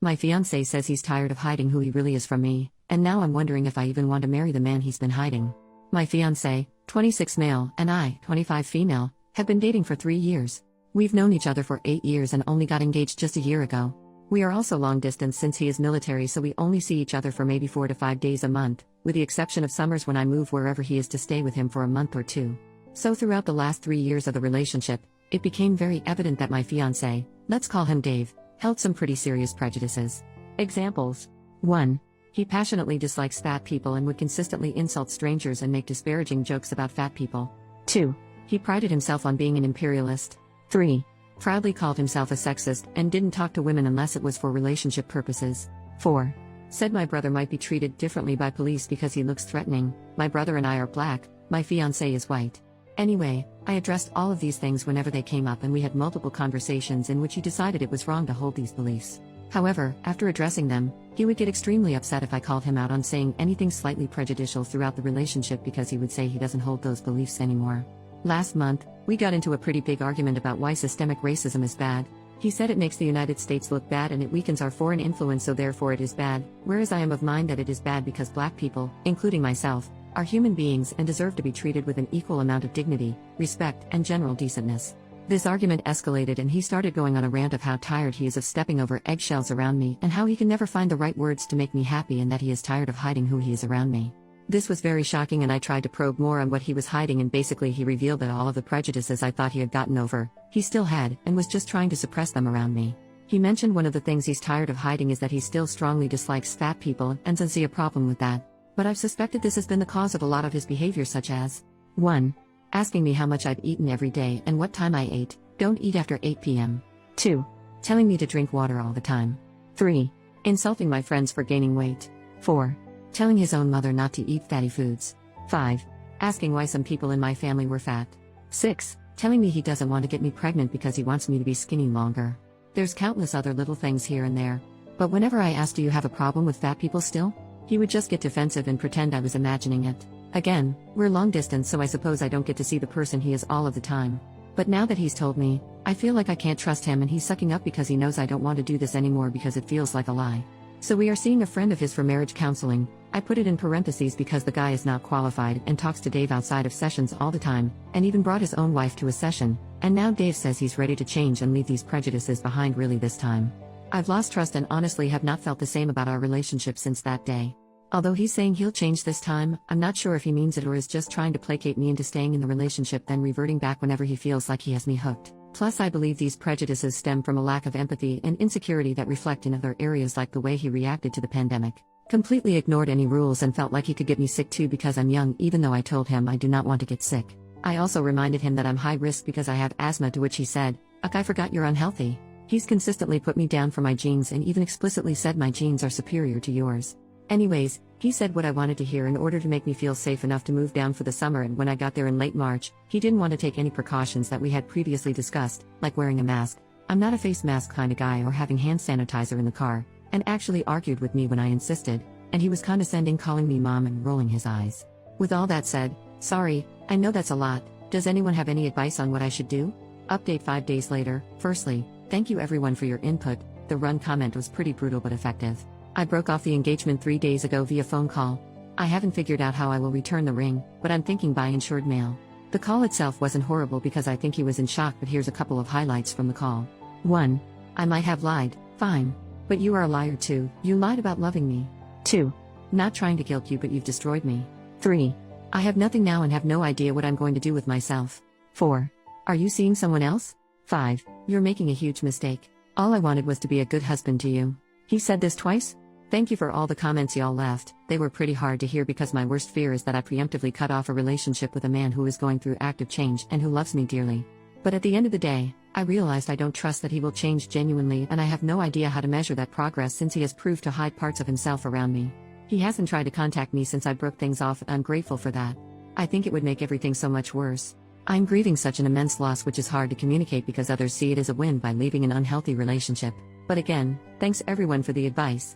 My fiancé says he's tired of hiding who he really is from me, and now I'm wondering if I even want to marry the man he's been hiding. My fiancé, 26 male, and I, 25 female, have been dating for 3 years. We've known each other for 8 years and only got engaged just a year ago. We are also long distance since he is military, so we only see each other for maybe 4 to 5 days a month, with the exception of summers when I move wherever he is to stay with him for a month or two. So throughout the last 3 years of the relationship, it became very evident that my fiancé, let's call him Dave, held some pretty serious prejudices. Examples. 1. He passionately dislikes fat people and would consistently insult strangers and make disparaging jokes about fat people. 2. He prided himself on being an imperialist. 3. Proudly called himself a sexist and didn't talk to women unless it was for relationship purposes. 4. Said my brother might be treated differently by police because he looks threatening. My brother and I are black, my fiancé is white. Anyway, I addressed all of these things whenever they came up, and we had multiple conversations in which he decided it was wrong to hold these beliefs. However, after addressing them, he would get extremely upset if I called him out on saying anything slightly prejudicial throughout the relationship, because he would say he doesn't hold those beliefs anymore. Last month, we got into a pretty big argument about why systemic racism is bad. He said it makes the United States look bad and it weakens our foreign influence, so therefore it is bad, whereas I am of mind that it is bad because black people, including myself, are human beings and deserve to be treated with an equal amount of dignity, respect, and general decentness. This argument escalated and he started going on a rant of how tired he is of stepping over eggshells around me and how he can never find the right words to make me happy, and that he is tired of hiding who he is around me. This was very shocking, and I tried to probe more on what he was hiding, and basically he revealed that all of the prejudices I thought he had gotten over, he still had, and was just trying to suppress them around me. He mentioned one of the things he's tired of hiding is that he still strongly dislikes fat people and doesn't see a problem with that. But I've suspected this has been the cause of a lot of his behavior, such as 1. Asking me how much I've eaten every day and what time I ate. Don't eat after 8 p.m. 2. Telling me to drink water all the time. 3. Insulting my friends for gaining weight. 4. Telling his own mother not to eat fatty foods. 5. Asking why some people in my family were fat. 6. Telling me he doesn't want to get me pregnant because he wants me to be skinny longer. There's countless other little things here and there. But whenever I asked, do you have a problem with fat people still? He would just get defensive and pretend I was imagining it. Again, we're long distance, so I suppose I don't get to see the person he is all of the time. But now that he's told me, I feel like I can't trust him, and he's sucking up because he knows I don't want to do this anymore because it feels like a lie. So we are seeing a friend of his for marriage counseling. I put it in parentheses because the guy is not qualified and talks to Dave outside of sessions all the time, and even brought his own wife to a session, and now Dave says he's ready to change and leave these prejudices behind really this time. I've lost trust and honestly have not felt the same about our relationship since that day. Although he's saying he'll change this time, I'm not sure if he means it or is just trying to placate me into staying in the relationship, then reverting back whenever he feels like he has me hooked. Plus, I believe these prejudices stem from a lack of empathy and insecurity that reflect in other areas, like the way he reacted to the pandemic. Completely ignored any rules and felt like he could get me sick too because I'm young, even though I told him I do not want to get sick. I also reminded him that I'm high risk because I have asthma, to which he said, "Ugh, I forgot you're unhealthy." He's consistently put me down for my genes and even explicitly said my genes are superior to yours. Anyways, he said what I wanted to hear in order to make me feel safe enough to move down for the summer, and when I got there in late March, he didn't want to take any precautions that we had previously discussed, like wearing a mask. I'm not a face mask kind of guy, or having hand sanitizer in the car, and actually argued with me when I insisted, and he was condescending, calling me mom and rolling his eyes. With all that said, sorry, I know that's a lot. Does anyone have any advice on what I should do? Update 5 days later. Firstly, thank you everyone for your input. The run comment was pretty brutal but effective. I broke off the engagement 3 days ago via phone call. I haven't figured out how I will return the ring, but I'm thinking by insured mail. The call itself wasn't horrible because I think he was in shock, but here's a couple of highlights from the call. 1. I might have lied, fine. But you are a liar too, you lied about loving me. 2. Not trying to guilt you, but you've destroyed me. 3. I have nothing now and have no idea what I'm going to do with myself. 4. Are you seeing someone else? 5. You're making a huge mistake. All I wanted was to be a good husband to you. He said this twice? Thank you for all the comments y'all left. They were pretty hard to hear because my worst fear is that I preemptively cut off a relationship with a man who is going through active change and who loves me dearly. But at the end of the day, I realized I don't trust that he will change genuinely, and I have no idea how to measure that progress since he has proved to hide parts of himself around me. He hasn't tried to contact me since I broke things off, and I'm grateful for that. I think it would make everything so much worse. I'm grieving such an immense loss, which is hard to communicate because others see it as a win by leaving an unhealthy relationship. But again, thanks everyone for the advice.